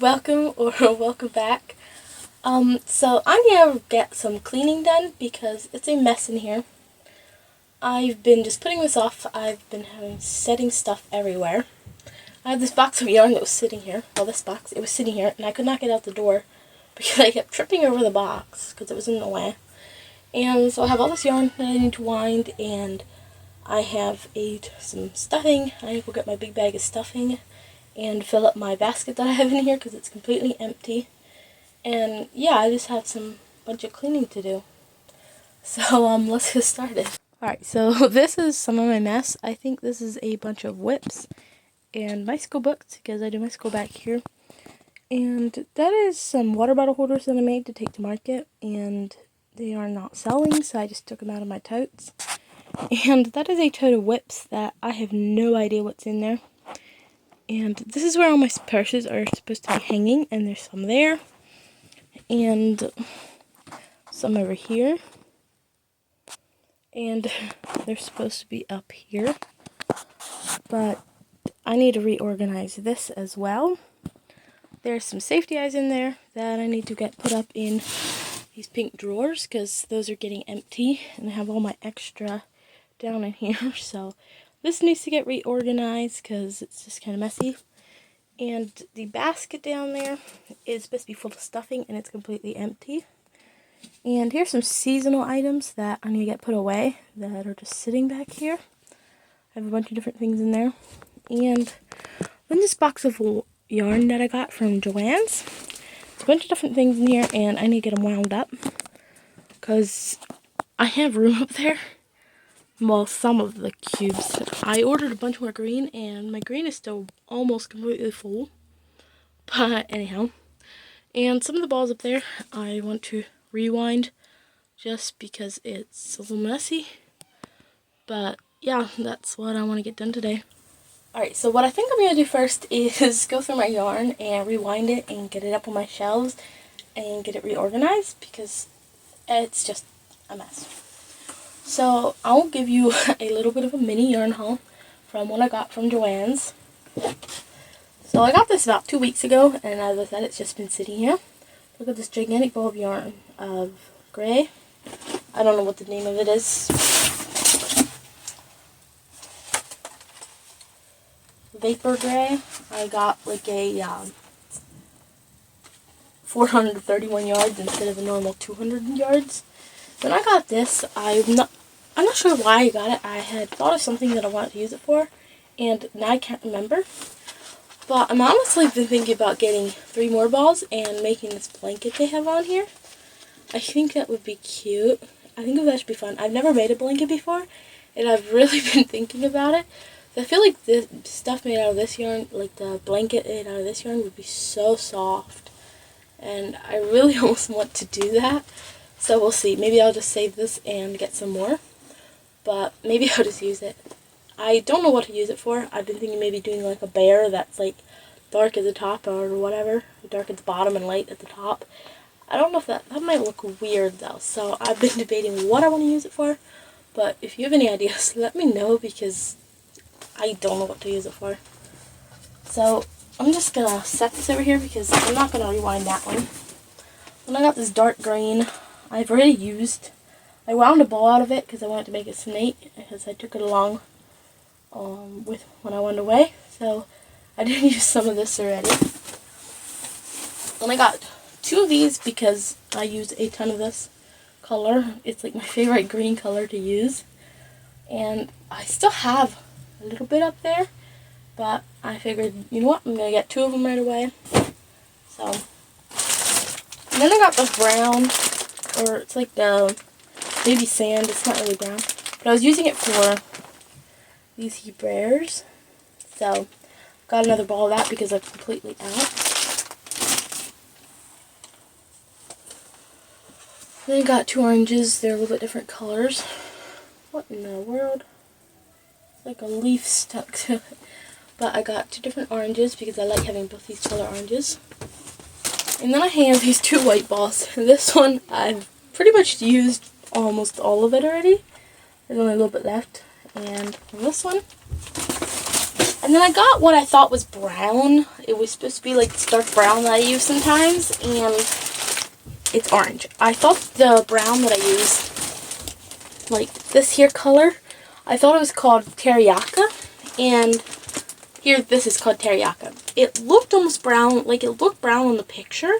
welcome or welcome back. So I'm gonna get some cleaning done because it's a mess in here. I've been just putting this off. I've been setting stuff everywhere. I have this box of yarn that was sitting here. Well, this box, it was sitting here, and I could not get out the door because I kept tripping over the box because it was in the way. And so I have all this yarn that I need to wind, and I have some stuffing. I need to go get my big bag of stuffing and fill up my basket that I have in here because it's completely empty. And yeah, I just have bunch of cleaning to do. So let's get started. Alright, so this is some of my mess. I think this is a bunch of whips and my school books because I do my school back here. And that is some water bottle holders that I made to take to market, and they are not selling, so I just took them out of my totes. And that is a tote of whips that I have no idea what's in there. And this is where all my purses are supposed to be hanging, and there's some there. And some over here. And they're supposed to be up here. But I need to reorganize this as well. There's some safety eyes in there that I need to get put up in these pink drawers because those are getting empty, and I have all my extra down in here. So this needs to get reorganized because it's just kind of messy. And the basket down there is supposed to be full of stuffing, and it's completely empty. And here's some seasonal items that I need to get put away that are just sitting back here. I have a bunch of different things in there. And then this box of yarn that I got from Joann's. There's a bunch of different things in here, and I need to get them wound up because I have room up there. Well, some of the cubes. I ordered a bunch more green, and my green is still almost completely full. But anyhow, and some of the balls up there I want to rewind just because it's a little messy. But yeah, that's what I want to get done today. Alright, so what I think I'm going to do first is go through my yarn and rewind it and get it up on my shelves and get it reorganized because it's just a mess. So I'll give you a little bit of a mini yarn haul from what I got from Joann's. So I got this about 2 weeks ago, and as I said, it's just been sitting here. Look at this gigantic ball of yarn of gray. I don't know what the name of it is. Vapor gray. I got like a 431 yards instead of a normal 200 yards. When I got this, I'm not sure why I got it. I had thought of something that I wanted to use it for, and now I can't remember. But I'm honestly been thinking about getting 3 more balls and making this blanket they have on here. I think that would be cute. I think that should be fun. I've never made a blanket before, and I've really been thinking about it. I feel like the stuff made out of this yarn, like the blanket made out of this yarn, would be so soft. And I really almost want to do that. So we'll see. Maybe I'll just save this and get some more. But maybe I'll just use it. I don't know what to use it for. I've been thinking maybe doing like a bear that's like dark at the top or whatever. Dark at the bottom and light at the top. I don't know if that might look weird though. So I've been debating what I want to use it for. But if you have any ideas, let me know because I don't know what to use it for. So I'm just going to set this over here because I'm not going to rewind that one. Then I got this dark green. I've already used. I wound a ball out of it because I wanted to make a snake because I took it along with when I went away. So I did use some of this already. Then I got 2 of these because I use a ton of this color. It's like my favorite green color to use. And I still have a little bit up there, but I figured, you know what, I'm going to get 2 of them right away. So, and then I got the brown, or it's like the baby sand, it's not really brown, but I was using it for these bears. So, got another ball of that because I'm completely out. Then I got 2 oranges, they're a little bit different colors. What in the world? It's like a leaf stuck to it. But I got 2 different oranges because I like having both these color oranges. And then I have these 2 white balls. This one I've pretty much used almost all of it already. There's only a little bit left. And this one, I And then I got what I thought was brown. It was supposed to be like this dark brown that I use sometimes, and it's orange. I thought the brown that I used, like this here color, I thought it was called teriyaki, and here this is called teriyaki. It looked almost brown, like it looked brown on the picture,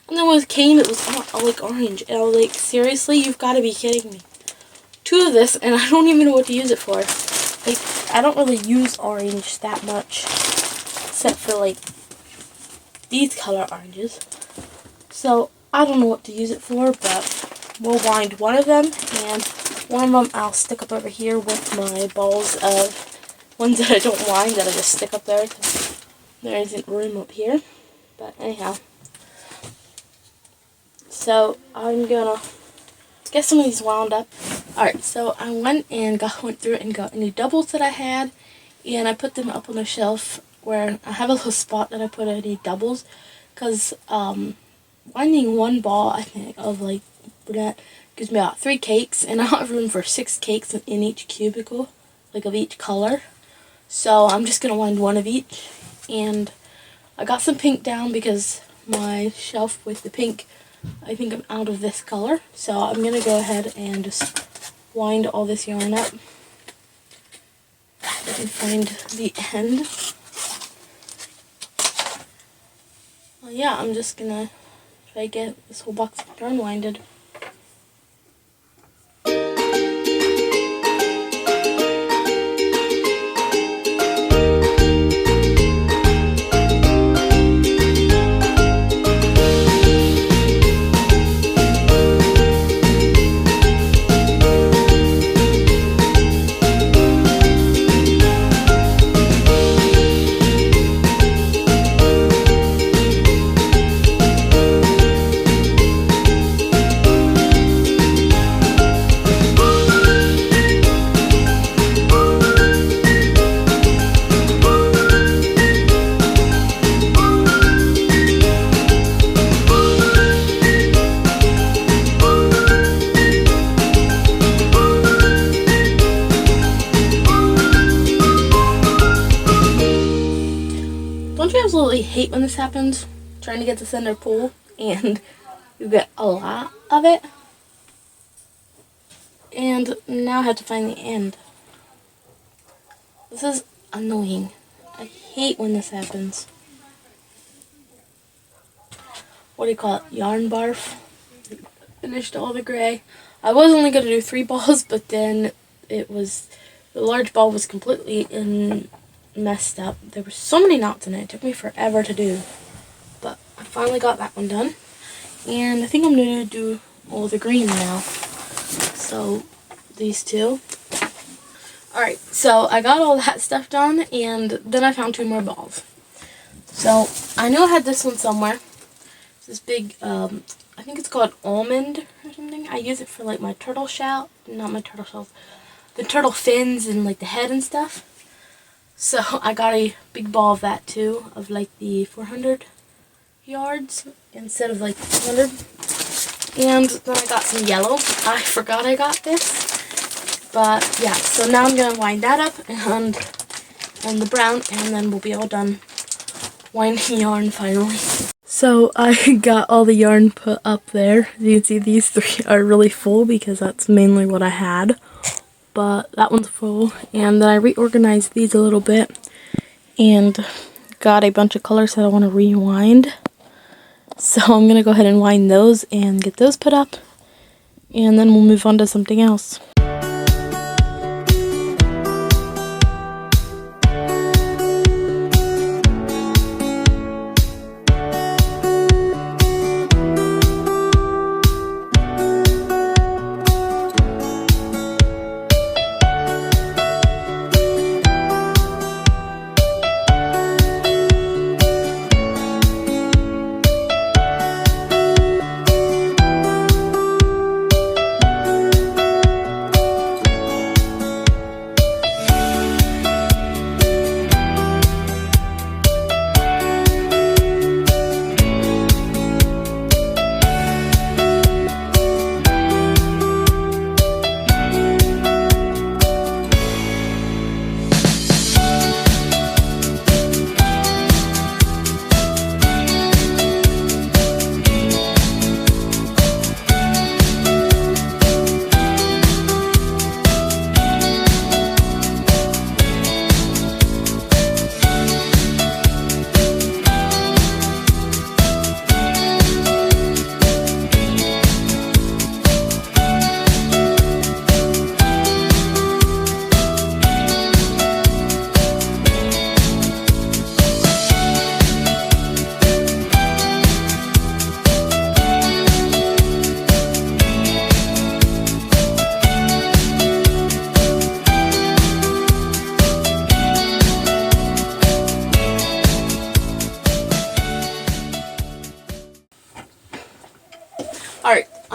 and then when it came it was like orange, and I was like, seriously, you've got to be kidding me. 2 of this, and I don't even know what to use it for. Like, I don't really use orange that much, except for like these color oranges. So I don't know what to use it for, but we'll wind one of them, and one of them I'll stick up over here with my balls of ones that I don't wind, that I just stick up there because there isn't room up here. But anyhow, so I'm gonna get some of these wound up. Alright, so I went through it and got any doubles that I had, and I put them up on a shelf where I have a little spot that I put any doubles, because winding one ball, I think, of like that gives me about 3 cakes, and I have room for 6 cakes in each cubicle, like of each color. So I'm just going to wind one of each, and I got some pink down because my shelf with the pink, I think I'm out of this color, so I'm going to go ahead and just wind all this yarn up. I can find the end. Well, yeah, I'm just going to try to get this whole box of yarn winded. Don't you absolutely hate when this happens? Trying to get the center pull and you get a lot of it. And now I have to find the end. This is annoying. I hate when this happens. What do you call it? Yarn barf. Finished all the gray. I was only going to do 3 balls, but then the large ball was completely messed up. There were so many knots in it. It took me forever to do. But I finally got that one done. And I think I'm going to do all the green now. So, these 2. Alright, so I got all that stuff done, and then I found 2 more balls. So, I know I had this one somewhere. It's this big, I think it's called almond or something. I use it for like my turtle shell, not my turtle shells, the turtle fins and like the head and stuff. So I got a big ball of that too, of like the 400 yards instead of like 200. And then I got some yellow. I forgot I got this. But yeah, so now I'm going to wind that up and the brown, and then we'll be all done winding yarn finally. So I got all the yarn put up there. As you can see, these 3 are really full because that's mainly what I had. But that one's full, and then I reorganized these a little bit and got a bunch of colors that I want to rewind. So I'm going to go ahead and wind those and get those put up, and then we'll move on to something else.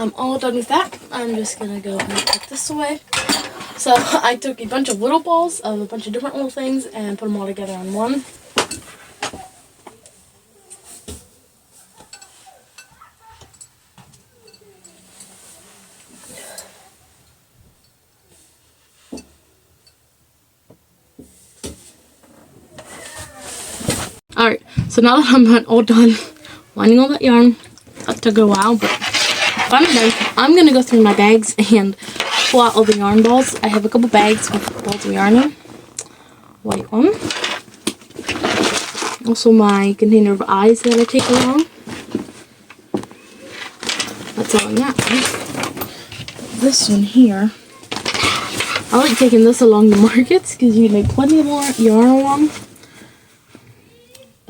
I'm all done with that. I'm just gonna go and put this away. So I took a bunch of little balls of a bunch of different little things and put them all together on one. Alright, so now that I'm all done winding all that yarn, that took a while, but finally done. I'm gonna go through my bags and pull out all the yarn balls. I have a couple bags with balls of yarn in. White one. Also my container of eyes that I take along. That's all in that one. This one here, I like taking this along the markets because you make plenty of more yarn along.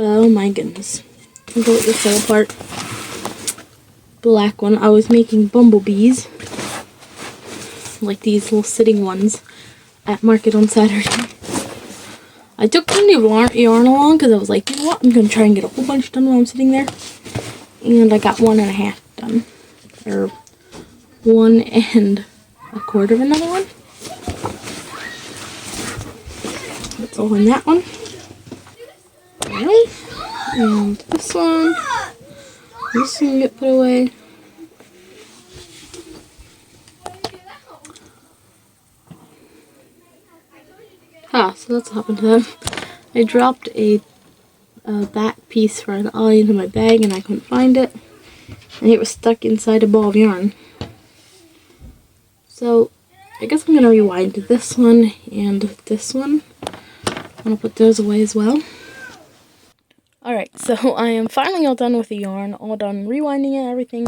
Oh my goodness. Completely fell apart. Black one. I was making bumblebees. Like these little sitting ones at market on Saturday. I took plenty of yarn along because I was like, you know what? I'm going to try and get a whole bunch done while I'm sitting there. And I got 1.5 done. Or 1 1/4 of another one. That's all in that one. Alright, and this one get put away. So that's what happened to them. I dropped a back piece for an eye into my bag and I couldn't find it. And it was stuck inside a ball of yarn. So, I guess I'm going to rewind this one and this one. I'm going to put those away as well. Alright, so I am finally all done with the yarn, all done rewinding it and everything,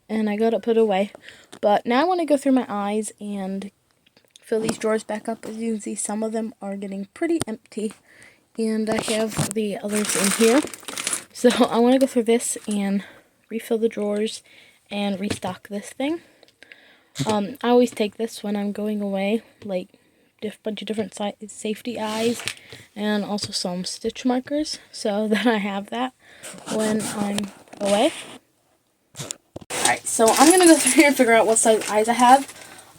and I got it put away. But now I want to go through my eyes and fill these drawers back up. As you can see, some of them are getting pretty empty, and I have the others in here. So I want to go through this and refill the drawers and restock this thing. I always take this when I'm going away, like bunch of different safety eyes and also some stitch markers so that I have that when I'm away. Alright, so I'm going to go through here and figure out what size eyes I have.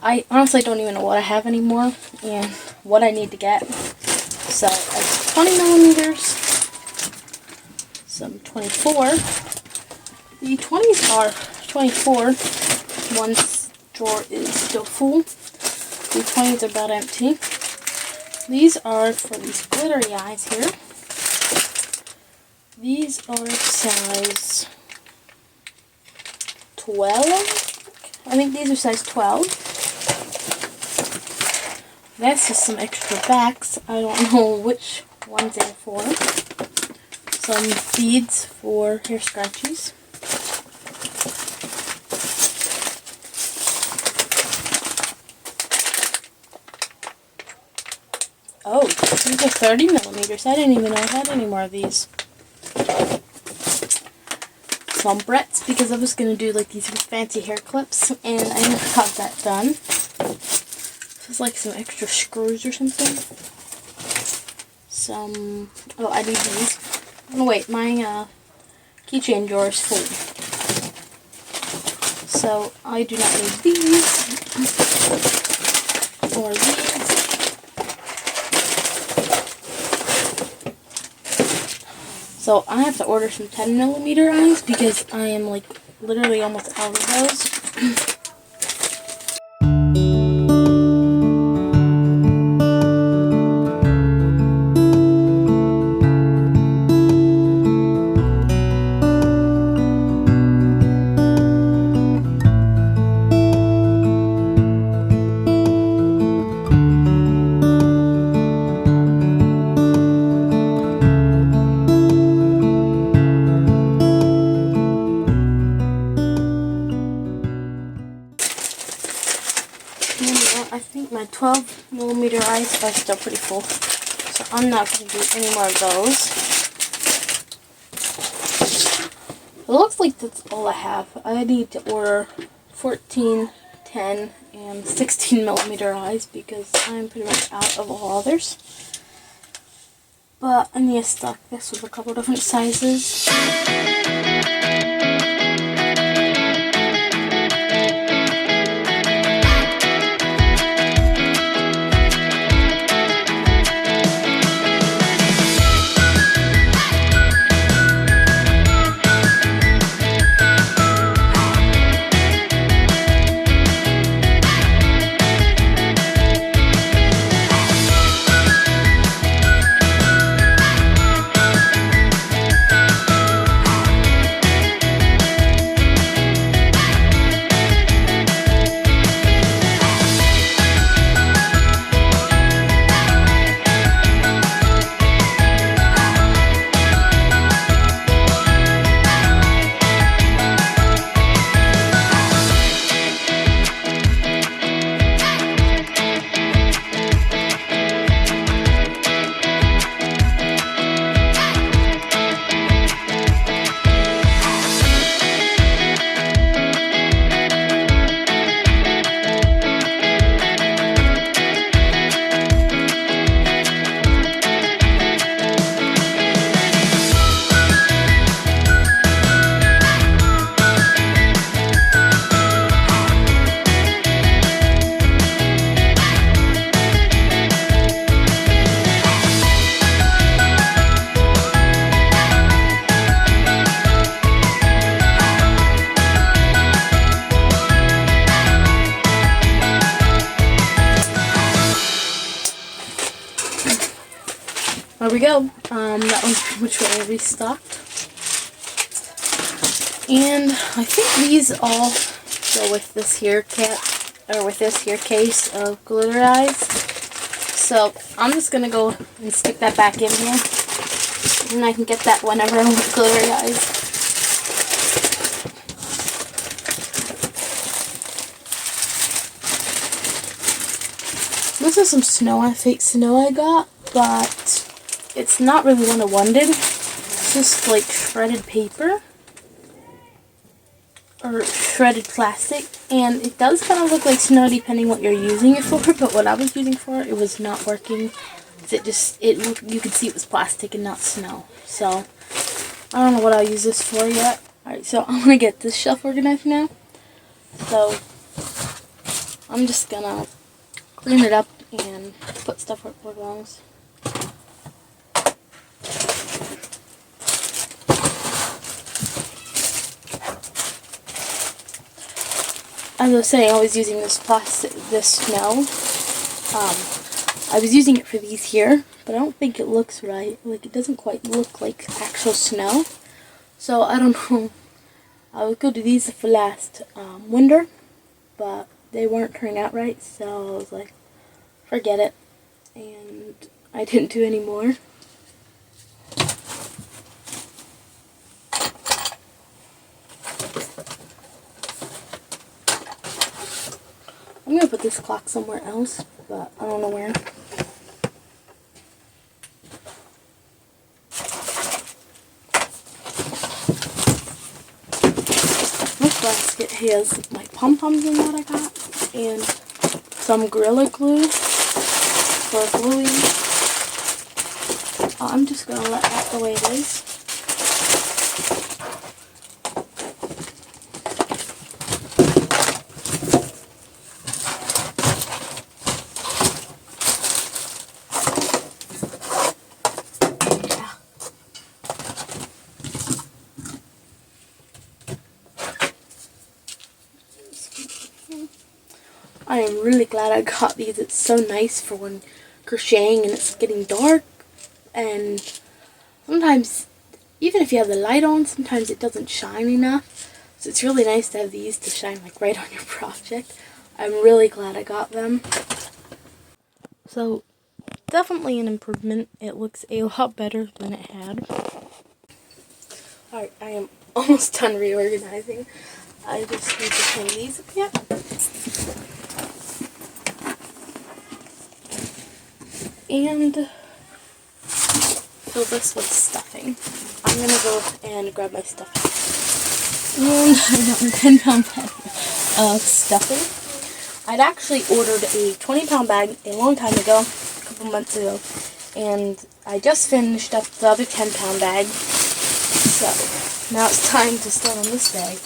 I honestly don't even know what I have anymore and what I need to get. So I have 20 millimeters, some 24. The 20s are 24. One drawer is still full. The 20s are about empty. These are for these glittery eyes here. These are size 12. I think these are size 12. This is some extra backs. I don't know which ones they're for. Some beads for hair scratchies. Oh, these are 30 millimeters. I didn't even know I had any more of these. Some Bretts, because I was going to do like these fancy hair clips, and I never got that done. This is like some extra screws or something. Oh, I need these. Oh wait, my keychain drawer is full. So I do not need these. Or these. So I have to order some 10 millimeter eyes because I am like literally almost out of those. I think my 12 millimeter eyes are still pretty full, so I'm not going to do any more of those. It looks like that's all I have. I need to order 14, 10, and 16 millimeter eyes because I'm pretty much out of all others. But I need to stock this with a couple different sizes. there we go. That one's pretty much already restocked. And I think these all go with this here with this here case of glitter eyes. So I'm just gonna go and stick that back in here, and I can get that whenever I want glittery eyes. This is some snow, fake snow I got, but it's not really one I wanted. It's just like shredded paper or shredded plastic, and it does kind of look like snow depending what you're using it for, but what I was using for it was not working. You could see it was plastic and not snow. So I don't know what I'll use this for yet. Alright, so I'm gonna get this shelf organized now. So I'm just gonna clean it up and put stuff where it belongs. As I was saying, I was using this snow. I was using it for these here, but I don't think it looks right. Like, it doesn't quite look like actual snow. So, I don't know. I was going to do these for last winter, but they weren't turning out right, so I was like, forget it. And I didn't do any more. I'm going to put this clock somewhere else, but I don't know where. This basket has my pom-poms in that I got, and some Gorilla Glue for gluing. I'm just going to let that the way it is. I am really glad I got these. It's so nice for when crocheting and it's getting dark, and sometimes even if you have the light on, sometimes it doesn't shine enough. So it's really nice to have these to shine like right on your project. I'm really glad I got them. So definitely an improvement. It looks a lot better than it had. Alright, I am almost done reorganizing. I just need to hang these up yet. And fill this with stuffing. I'm going to go and grab my stuffing. And I got a 10-pound bag of stuffing. I'd actually ordered a 20-pound bag a long time ago, a couple months ago, and I just finished up the other 10-pound bag. So now it's time to start on this bag.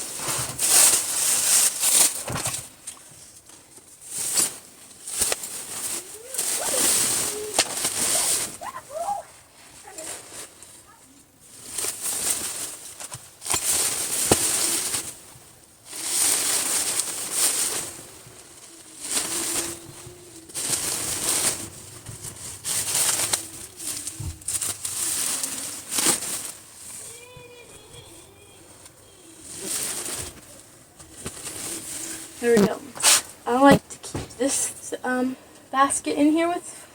There we go. I like to keep this basket in here with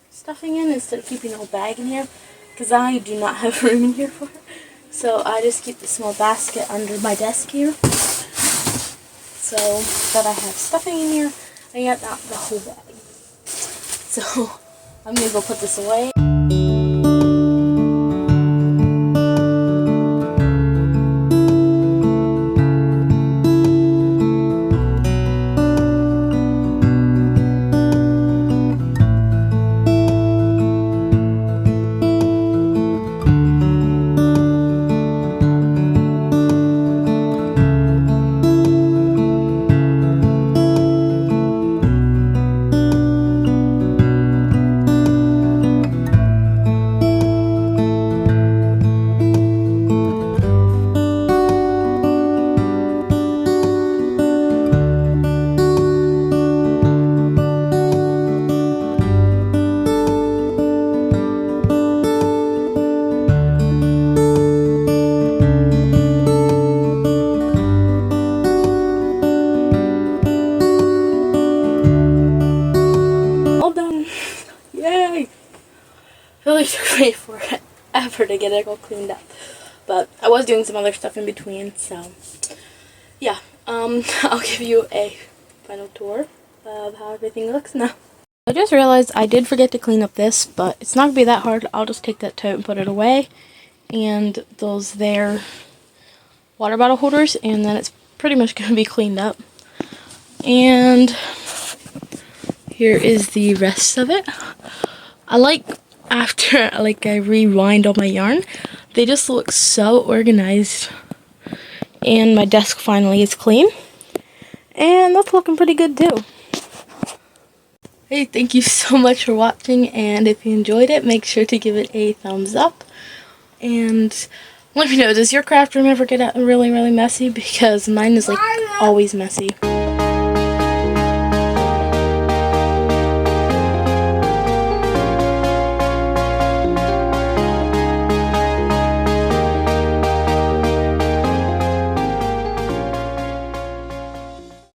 stuffing in instead of keeping a whole bag in here, because I do not have room in here for it. So I just keep the small basket under my desk here, so that I have stuffing in here and yet not the whole bag. So I'm going to go put this away. literally took me forever to get it all cleaned up. But I was doing some other stuff in between, so yeah. I'll give you a final tour of how everything looks now. I just realized I did forget to clean up this, but it's not going to be that hard. I'll just take that tote and put it away. And those there water bottle holders, and then it's pretty much going to be cleaned up. And here is the rest of it. I like after I rewind all my yarn, they just look so organized. And my desk finally is clean. And that's looking pretty good too. Hey, thank you so much for watching, and if you enjoyed it, make sure to give it a thumbs up. And let me know, does your craft room ever get really, really messy? Because mine is like always messy.